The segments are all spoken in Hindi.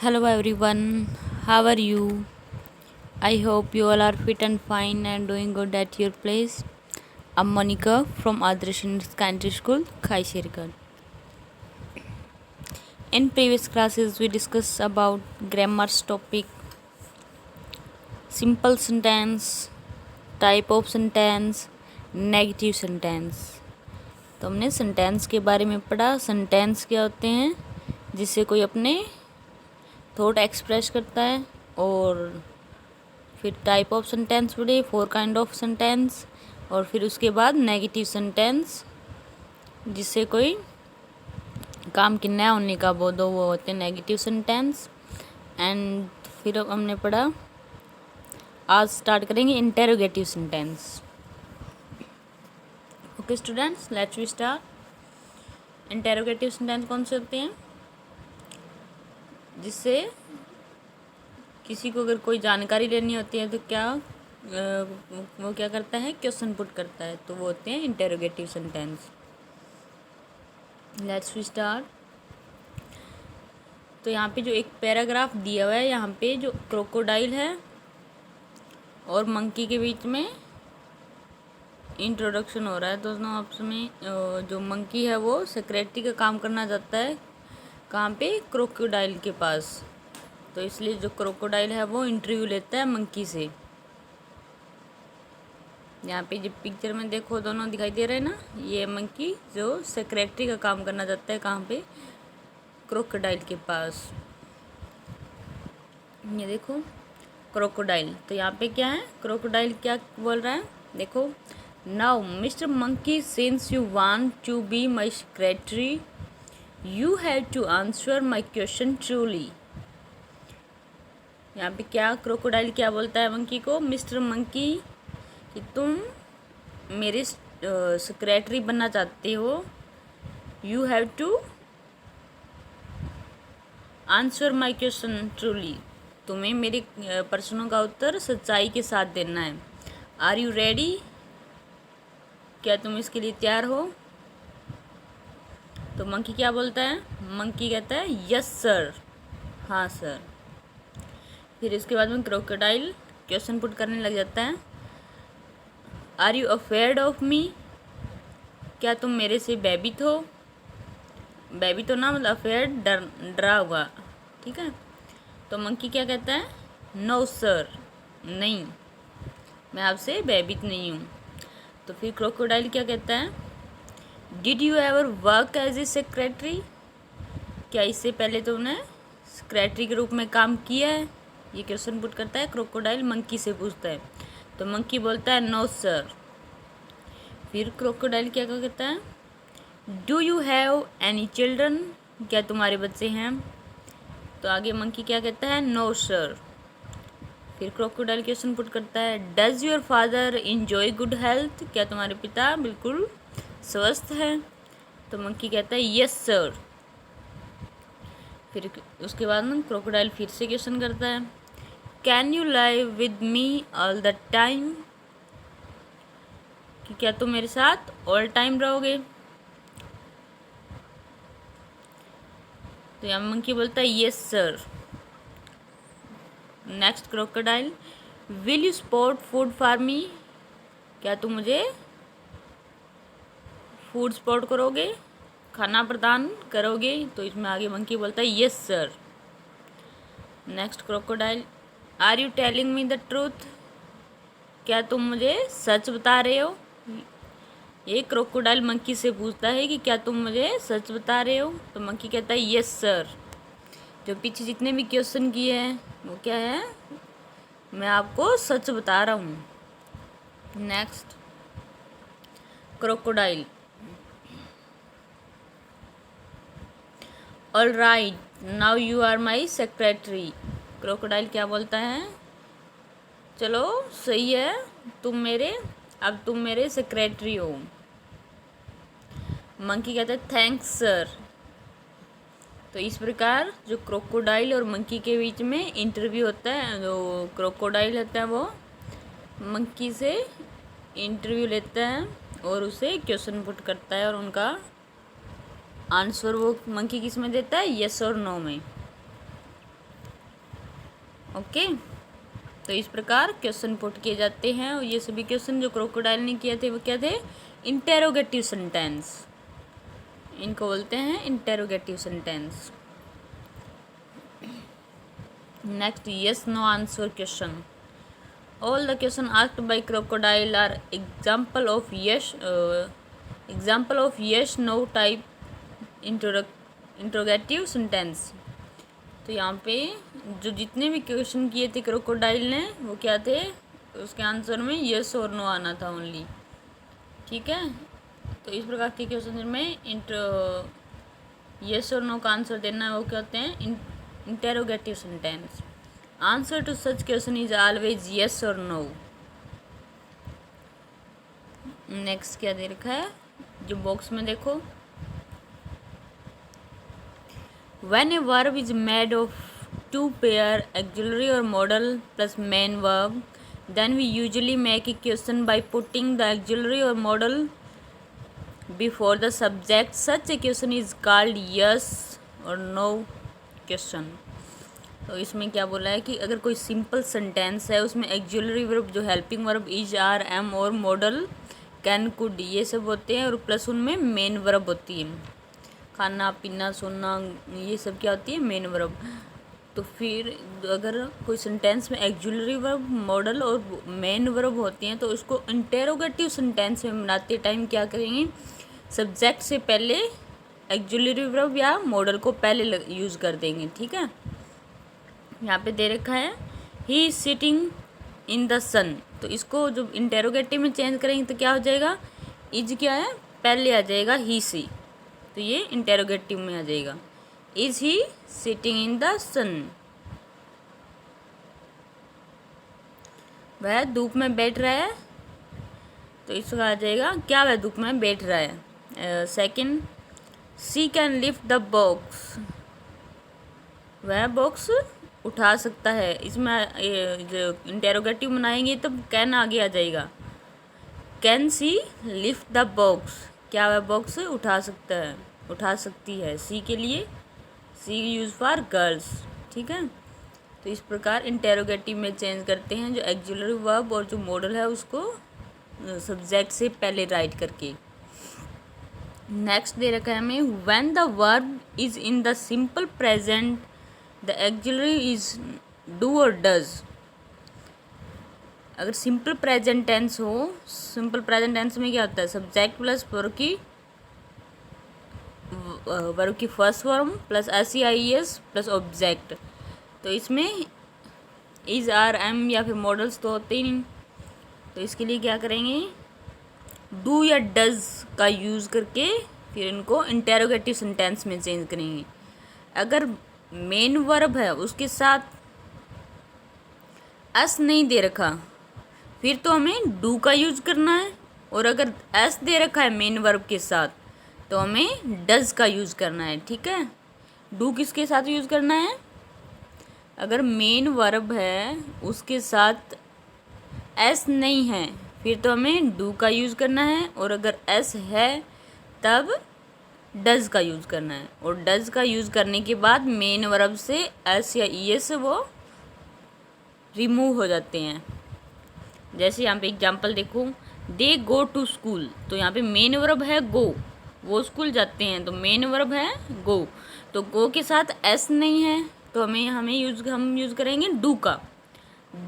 Hello everyone, how are you? I hope you all are fit and fine and doing good at your place. I'm Monica from Adarsh Secondary School, Khaishirgarh. In previous classes, we discussed about grammar's topic, simple sentence, type of sentence, negative sentence. तो हमने सेंटेंस के बारे में पढ़ा। सेंटेंस क्या होते हैं? जिससे कोई अपने थॉट एक्सप्रेस करता है। और फिर टाइप ऑफ सेंटेंस पढ़े, 4 काइंड ऑफ सेंटेंस। और फिर उसके बाद नेगेटिव सेंटेंस, जिससे कोई काम की न होने का बोध हो, वो होते हैं नेगेटिव सेंटेंस। एंड फिर हमने पढ़ा, आज स्टार्ट करेंगे interrogative sentence. Okay students, let's we start. Interrogative sentence कौन से होते हैं? जिससे किसी को अगर कोई जानकारी लेनी होती है तो वो क्या करता है? क्वेश्चन पुट करता है। तो वो होते हैं interrogative sentence. Let's we start. तो यहाँ पे जो एक पैराग्राफ दिया हुआ है, यहाँ पे जो क्रोकोडाइल है और मंकी के बीच में इंट्रोडक्शन हो रहा है। दोनों आपस में जो मंकी है वो सेक्रेटरी का काम करना चाहता है। कहाँ पे? क्रोकोडाइल के पास। तो इसलिए जो क्रोकोडाइल है वो इंटरव्यू लेता है मंकी से। यहाँ पे जो पिक्चर में देखो दोनों दिखाई दे रहे हैं ना, ये मंकी जो सेक्रेटरी का काम करना चाहता है। कहाँ पे? क्रोकोडाइल के पास। ये देखो क्रोकोडाइल। तो यहाँ पे क्या है? क्रोकोडाइल क्या बोल रहा है? देखो, now mister monkey, since you want to be my secretary, you have to answer my question truly. यहाँ पे क्या क्रोकोडाइल क्या बोलता है मंकी को? मिस्टर मंकी, कि तुम मेरे सेक्रेटरी बनना चाहते हो, you have to answer my question truly. तुम्हें मेरे प्रश्नों का उत्तर सच्चाई के साथ देना है। Are you ready? क्या तुम इसके लिए तैयार हो? तो मंकी क्या बोलता है? मंकी कहता है यस सर, हाँ सर। फिर इसके बाद में क्रोकोडाइल क्वेश्चन पुट करने लग जाता है। Are you afraid of me? क्या तुम मेरे से भयभीत हो? भयभीत हो ना, मतलब अफेयर्ड डरा हुआ, ठीक है। तो मंकी क्या कहता है? नो सर, नहीं, मैं आपसे भयभीत नहीं हूँ। तो फिर क्रोकोडाइल क्या कहता है? Did you ever work as a secretary? क्या इससे पहले तुमने सेक्रेटरी के रूप में काम किया है? ये क्वेश्चन पुट करता है क्रोकोडाइल, मंकी से पूछता है। तो मंकी बोलता है नो सर। फिर क्रोकोडाइल क्या कहता है? Do you have any children? क्या तुम्हारे बच्चे हैं? तो आगे मंकी क्या कहता है? No sir. फिर क्रोकोडाइल क्वेश्चन पुट करता है, does your father enjoy good health? क्या तुम्हारे पिता बिल्कुल स्वस्थ है? तो मंकी कहता है यस सर। फिर उसके बाद ना क्रोकोडाइल फिर से क्वेश्चन करता है, can you live with me all the time? कि क्या तुम मेरे साथ ऑल टाइम रहोगे? तो यहाँ मंकी बोलता है yes sir. Next crocodile, will you spot food for me? क्या तुम मुझे फूड स्पॉट करोगे, खाना प्रदान करोगे? तो इसमें आगे मंकी बोलता है yes sir. Next crocodile, are you telling me the truth? क्या तुम मुझे सच बता रहे हो? ये क्रोकोडाइल मंकी से पूछता है कि क्या तुम मुझे सच बता रहे हो? तो मंकी कहता है यस सर। जो पीछे जितने भी क्वेश्चन किए हैं वो क्या है? मैं आपको सच बता रहा हूँ। Next crocodile, all right, now you are my secretary. Crocodile क्या बोलता है? चलो सही है, अब तुम मेरे सेक्रेटरी हो। मंकी कहता है थैंक्स सर। तो इस प्रकार जो क्रोकोडाइल और मंकी के बीच में इंटरव्यू होता है, जो क्रोकोडाइल होता है वो मंकी से इंटरव्यू लेता है और उसे क्वेश्चन पुट करता है, और उनका आंसर वो मंकी किस में देता है? यस और नो में। ओके, तो इस प्रकार क्वेश्चन पुट किए जाते हैं। और ये सभी क्वेश्चन जो क्रोकोडाइल ने किए थे वो क्या थे? इंटेरोगेटिव सेंटेंस, इनको बोलते हैं interrogative sentence. Next, yes no answer question. All the question asked by crocodile are example of yes no type interrogative sentence. तो यहाँ पे जो जितने भी क्वेश्चन किए थे क्रोकोडाइल ने वो क्या थे? उसके आंसर में यस और नो आना था ओनली। ठीक है, तो इस प्रकार के क्वेश्चन में यस और नो का आंसर देना है वो क्या होते हैं? Interrogative sentence. Answer to such question is always yes और नो। नेक्स्ट क्या दे रखा है जो बॉक्स में देखो, when a verb is made of two pair auxiliary or modal plus main verb, then we usually make a question by putting the auxiliary or modal before the subject. Such a question is called yes or no question. तो इसमें क्या बोला है कि अगर कोई सिंपल सेंटेंस है उसमें एक्जुलरी वर्ब जो helping verb is, are, am और मॉडल कैन, कुड ये सब होते हैं और प्लस उनमें मेन वर्ब होती है। खाना पीना सोना ये सब क्या होती है? Main verb. तो फिर अगर कोई सेंटेंस में एक्जुलरी वर्ब, मॉडल और मेन वर्ब होती हैं तो उसको इंटेरोगेटिव सेंटेंस में बनाते टाइम क्या करेंगे? सब्जेक्ट से पहले एक्जुलरी वर्ब या मॉडल को पहले यूज़ कर देंगे। ठीक है, यहाँ पे दे रखा है he is sitting in the sun, तो इसको जो इंटेरोगेटिव में चेंज करेंगे तो क्या हो जाएगा? इज क्या है? पहले आ जाएगा ही सी, तो ये इंटेरोगेटिव में आ जाएगा। Is he sitting in the sun, वह धूप में बैठ रहा है, तो इसका आ जाएगा क्या? वह धूप में बैठ रहा है। Second, she can lift the box, वह बॉक्स उठा सकता है। इसमें जो इंटेरोगेटिव बनाएंगे तब कैन आगे आ जाएगा। Can see lift the box, क्या वह बॉक्स उठा सकता है, उठा सकती है। सी के लिए सी यूज फॉर गर्ल्स। ठीक है, तो इस प्रकार इंटेरोगेटिव में चेंज करते हैं जो एक्जुलरी वर्ब और जो मॉडल है उसको सब्जेक्ट से पहले राइट करके। नेक्स्ट दे रखा है हमें when the verb is in the simple present the auxiliary is do और डज। अगर सिंपल प्रेजेंट टेंस हो, सिंपल प्रेजेंट टेंस में क्या होता है? सब्जेक्ट प्लस वर्ब की first form plus SEIS plus object. तो इसमें इज, आर, एम या फिर मॉडल्स तो होते ही नहीं, तो इसके लिए क्या करेंगे? डू या डज का यूज़ करके फिर इनको इंटेरोगेटिव सेंटेंस में चेंज करेंगे। अगर मेन वर्ब है उसके साथ एस नहीं दे रखा फिर तो हमें डू का यूज़ करना है, और अगर एस दे रखा है मेन वर्ब के साथ तो हमें डज का यूज़ करना है। ठीक है, डू किसके साथ यूज़ करना है? अगर मेन वर्ब है उसके साथ एस नहीं है फिर तो हमें डू का यूज़ करना है, और अगर एस है तब डज का यूज़ करना है। और डज का यूज़ करने के बाद मेन वर्ब से एस या ES वो रिमूव हो जाते हैं। जैसे यहाँ पे एग्जांपल देखो, दे गो टू स्कूल, तो यहाँ पे मेन वर्ब है गो, वो स्कूल जाते हैं, तो मेन वर्ब है गो, तो गो के साथ एस नहीं है तो हम यूज़ करेंगे डू का।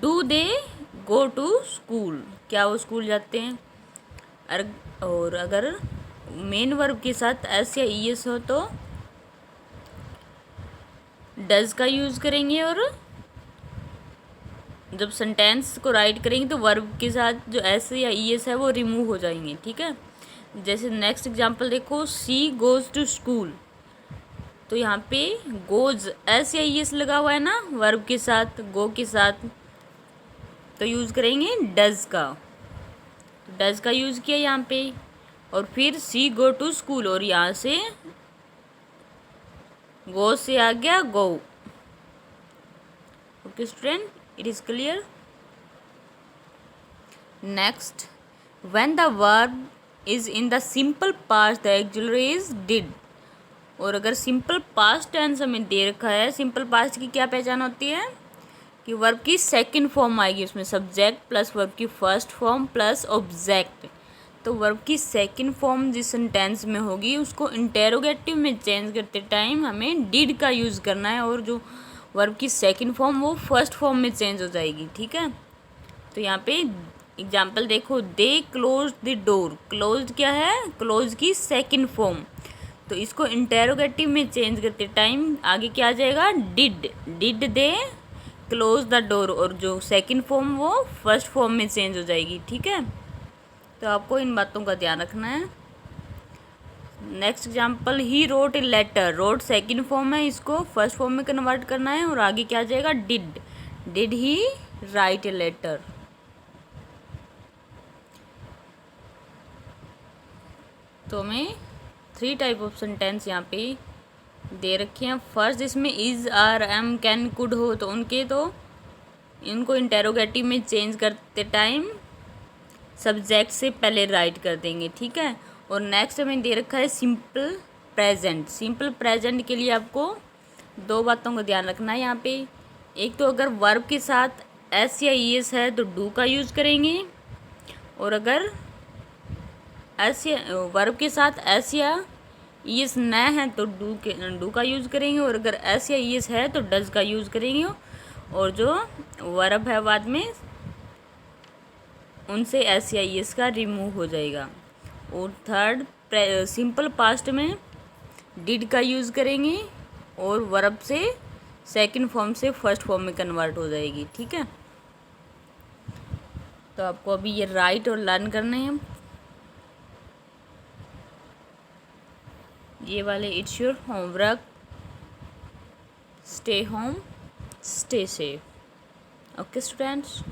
Do they go to school, क्या वो स्कूल जाते हैं? और अगर मेन वर्ब के साथ एस या ES हो तो डज का यूज़ करेंगे, और जब सेंटेंस को राइट करेंगे तो वर्ब के साथ जो एस या ES है वो रिमूव हो जाएंगे। ठीक है, जैसे नेक्स्ट एग्जांपल देखो, सी गोज़ टू स्कूल, तो यहाँ पे गोज़ एस या ES लगा हुआ है ना वर्ब के साथ, गो के साथ, तो यूज़ करेंगे डज का। डज का यूज़ किया यहाँ पे, और फिर सी गो टू स्कूल, और यहाँ से गो से आ गया go. Okay student, it is clear. Next, when the verb is in the simple past the auxiliary is did. और अगर सिंपल पास्ट टेंस हमें दे रखा है, सिंपल पास्ट की क्या पहचान होती है? कि वर्ब की सेकंड फॉर्म आएगी उसमें, सब्जेक्ट प्लस वर्ब की फर्स्ट फॉर्म प्लस ऑब्जेक्ट। तो वर्ब की सेकंड फॉर्म जिस सेंटेंस में होगी उसको इंटेरोगेटिव में चेंज करते टाइम हमें डिड का यूज़ करना है, और जो वर्ब की सेकंड फॉर्म वो फर्स्ट फॉर्म में चेंज हो जाएगी। ठीक है, तो यहाँ पे एग्जाम्पल देखो, they close the door. Close क्या है? क्लोज की सेकंड फॉर्म। तो इसको इंटेरोगेटिव में चेंज करते टाइम आगे क्या आ जाएगा? Did. Did they close the door, और जो सेकंड फॉर्म वो फर्स्ट फॉर्म में चेंज हो जाएगी। ठीक है, तो आपको इन बातों का ध्यान रखना है। Next example, he wrote a letter. Wrote second form है, इसको फर्स्ट फॉर्म में कन्वर्ट करना है, और आगे क्या आ जाएगा? Did. Did he write a letter. तो हमें 3 टाइप ऑफ सेंटेंस यहाँ पे दे रखे हैं। फर्स्ट इसमें is, are, am, can, could हो, तो इनको इंटेरोगेटिव में चेंज करते टाइम सब्जेक्ट से पहले राइट कर देंगे। ठीक है, और नेक्स्ट हमें दे रखा है सिंपल प्रेजेंट। सिंपल प्रेजेंट के लिए आपको 2 बातों का ध्यान रखना है यहाँ पे। एक तो अगर वर्ब के साथ एस या ई एस है तो डू का यूज़ करेंगे, और अगर एस या वर्ब के साथ एस या ई एस न है तो डू का यूज़ करेंगे, और अगर एस या ई एस है तो डज का यूज़ करेंगे, और जो वर्ब है बाद में उनसे एस या ई एस का रिमूव हो जाएगा। और थर्ड, सिंपल पास्ट में डिड का यूज़ करेंगे, और वर्ब से सेकंड फॉर्म से फर्स्ट फॉर्म में कन्वर्ट हो जाएगी। ठीक है, तो आपको अभी ये राइट और लर्न करने हैं ये वाले। It's your homework. Stay home, stay safe. Okay students.